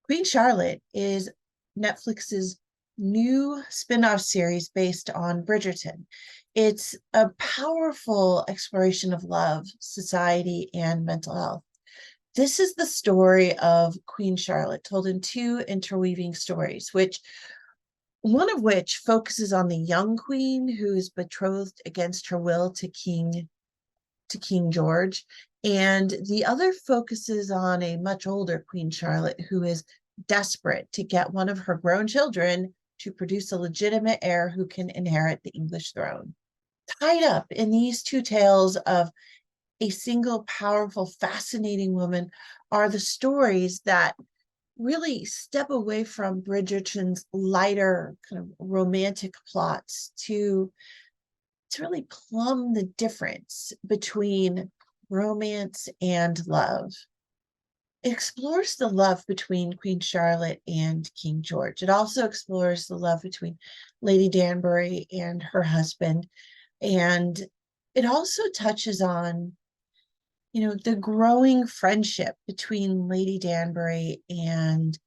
Queen Charlotte is Netflix's new spin-off series based on Bridgerton. It's a powerful exploration of love, society, and mental health. This is the story of Queen Charlotte, told in two interweaving stories, which one of which focuses on the young queen who is betrothed against her will to King George, and the other focuses on a much older Queen Charlotte who is desperate to get one of her grown children to produce a legitimate heir who can inherit the English throne. Tied up in these two tales of a single powerful, fascinating woman are the stories that really step away from Bridgerton's lighter kind of romantic plots to really plumb the difference between romance and love. It explores the love between Queen Charlotte and King George. It also explores the love between Lady Danbury and her husband. And it also touches on, the growing friendship between Lady Danbury and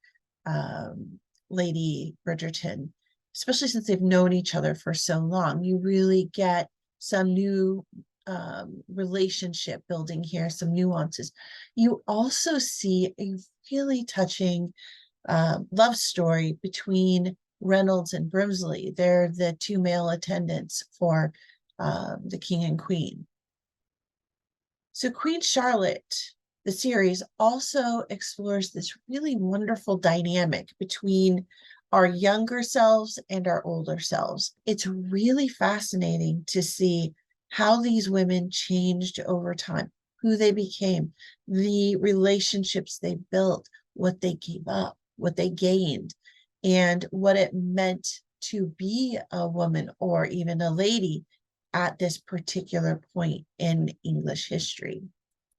Lady Bridgerton, especially since they've known each other for so long. You really get some new relationship building here, some nuances. You also see a really touching love story between Reynolds and Brimsley. They're the two male attendants for the king and queen. So Queen Charlotte, the series, also explores this really wonderful dynamic between our younger selves and our older selves. It's really fascinating to see how these women changed over time, who they became, the relationships they built, what they gave up, what they gained, and what it meant to be a woman or even a lady at this particular point in English history.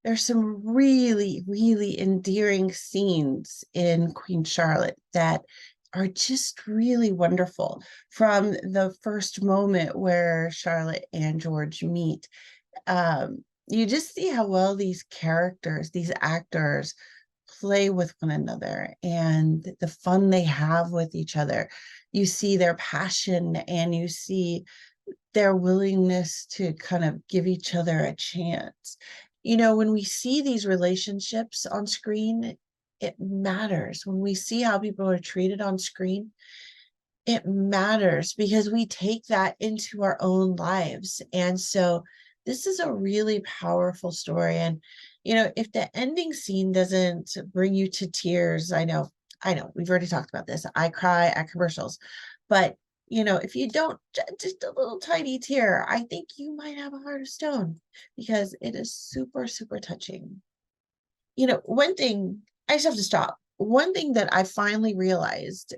There's some really, really endearing scenes in Queen Charlotte that are just really wonderful. From the first moment where Charlotte and George meet, you just see how well these characters, these actors, play with one another and the fun they have with each other. You see their passion and you see their willingness to kind of give each other a chance. When we see these relationships on screen, it matters. When we see how people are treated on screen, it matters because we take that into our own lives. And so this is a really powerful story. And, if the ending scene doesn't bring you to tears, I know, we've already talked about this. I cry at commercials, but if you don't, just a little tiny tear, I think you might have a heart of stone because it is super, super touching. One thing, I just have to stop. One thing that I finally realized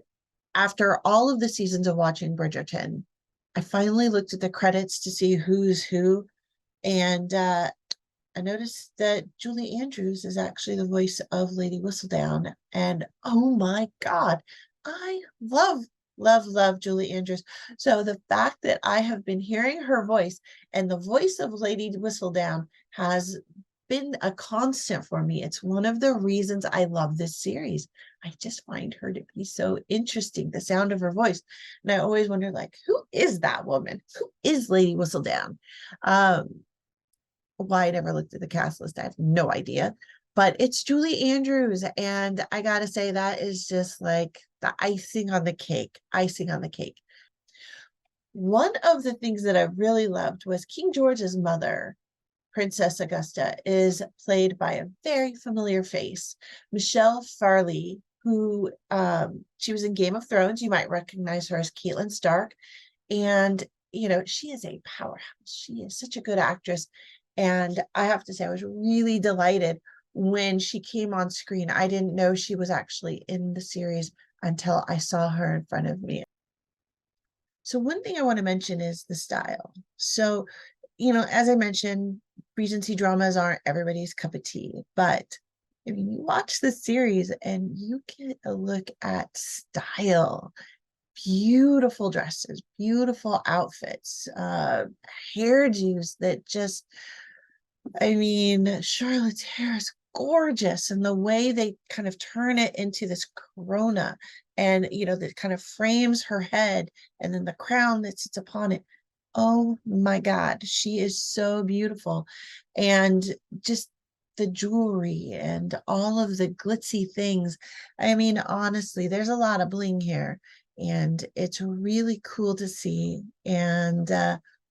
after all of the seasons of watching Bridgerton, I finally looked at the credits to see who's who. And I noticed that Julie Andrews is actually the voice of Lady Whistledown. And oh my God, I love Julie Andrews. So the fact that I have been hearing her voice and the voice of Lady Whistledown has been a constant for me. It's one of the reasons I love this series. I just find her to be so interesting, the sound of her voice. And I always wonder, who is that woman? Who is Lady Whistledown? Why I never looked at the cast list, I have no idea. But it's Julie Andrews. And I got to say, that is just like the icing on the cake, One of the things that I really loved was King George's mother, Princess Augusta, is played by a very familiar face, Michelle Fairley, who she was in Game of Thrones. You might recognize her as Catelyn Stark. And, she is a powerhouse. She is such a good actress. And I have to say, I was really delighted when she came on screen. I didn't know she was actually in the series until I saw her in front of me. So one thing I want to mention is the style. So, as I mentioned, Regency dramas aren't everybody's cup of tea, but I mean, you watch the series and you get a look at style. Beautiful dresses, beautiful outfits, hairdos that just, Charlotte's hair is gorgeous. And the way they kind of turn it into this corona, and that kind of frames her head, and then the crown that sits upon it. Oh my God, she is so beautiful. And just the jewelry and all of the glitzy things. I mean, honestly, there's a lot of bling here, and it's really cool to see. And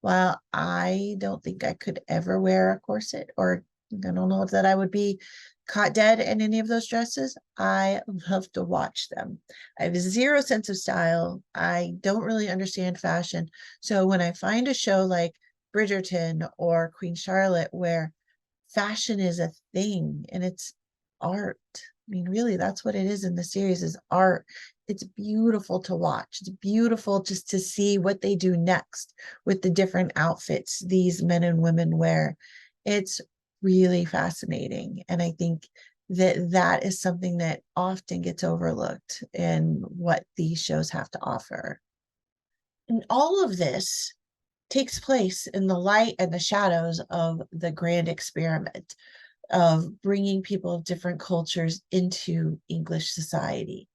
while I don't think I could ever wear a corset, or I don't know if that I would be caught dead in any of those dresses, I love to watch them. I have zero sense of style. I don't really understand fashion. So when I find a show like Bridgerton or Queen Charlotte, where fashion is a thing and it's art. I mean, really, that's what it is in the series, is art. It's beautiful to watch. It's beautiful just to see what they do next with the different outfits these men and women wear. It's really fascinating. And I think that that is something that often gets overlooked in what these shows have to offer. And all of this takes place in the light and the shadows of the grand experiment of bringing people of different cultures into English society.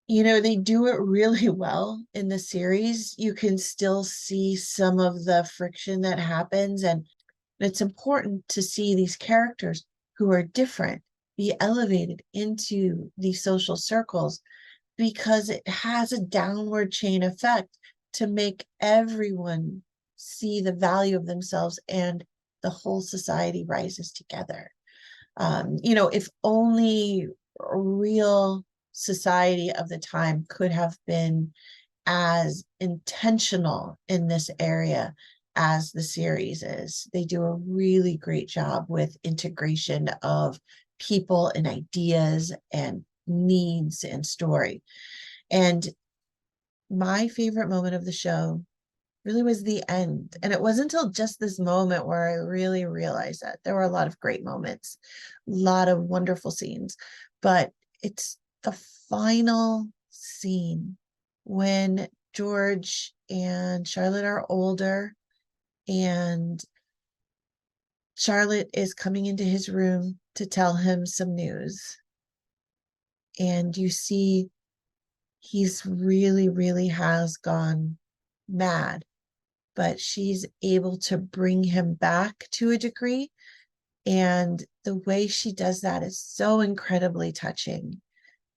They do it really well in the series. You can still see some of the friction that happens, and it's important to see these characters who are different be elevated into these social circles, because it has a downward chain effect to make everyone see the value of themselves, and the whole society rises together. If only a real society of the time could have been as intentional in this area as the series is. They do a really great job with integration of people and ideas and needs and story. And my favorite moment of the show really was the end. And it wasn't until just this moment where I really realized that there were a lot of great moments, a lot of wonderful scenes, but it's the final scene when George and Charlotte are older, and Charlotte is coming into his room to tell him some news. And you see he's really has gone mad, but she's able to bring him back to a degree. And the way she does that is so incredibly touching.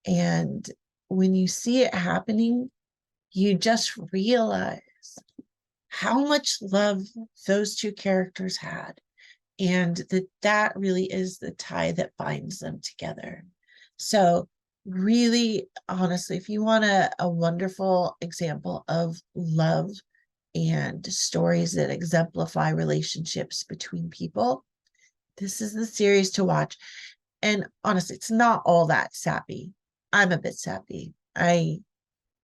And when you see it happening, you just realize how much love those two characters had, and that really is the tie that binds them together. So really, honestly, if you want a wonderful example of love and stories that exemplify relationships between people, this is the series to watch. And honestly, it's not all that sappy. I'm a bit sappy. I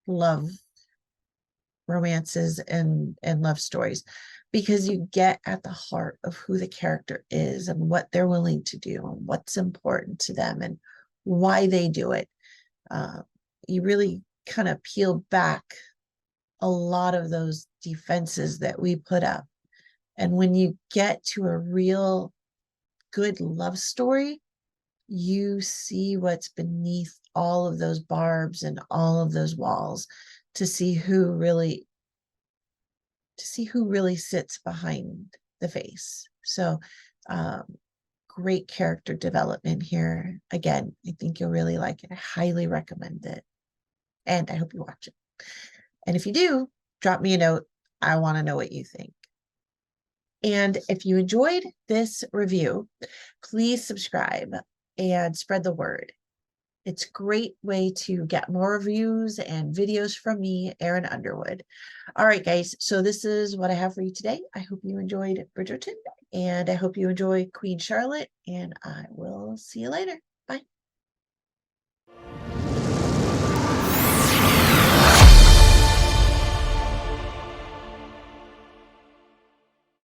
love romances and love stories, because you get at the heart of who the character is and what they're willing to do and what's important to them and why they do it. You really kind of peel back a lot of those defenses that we put up. And when you get to a real good love story, you see what's beneath all of those barbs and all of those walls, to see who really sits behind the face. So great character development here. Again, I think you'll really like it. I highly recommend it. And I hope you watch it. And if you do, drop me a note. I want to know what you think. And if you enjoyed this review, please subscribe and spread the word. It's a great way to get more reviews and videos from me, Erin Underwood. All right, guys. So this is what I have for you today. I hope you enjoyed Bridgerton, and I hope you enjoy Queen Charlotte, and I will see you later. Bye.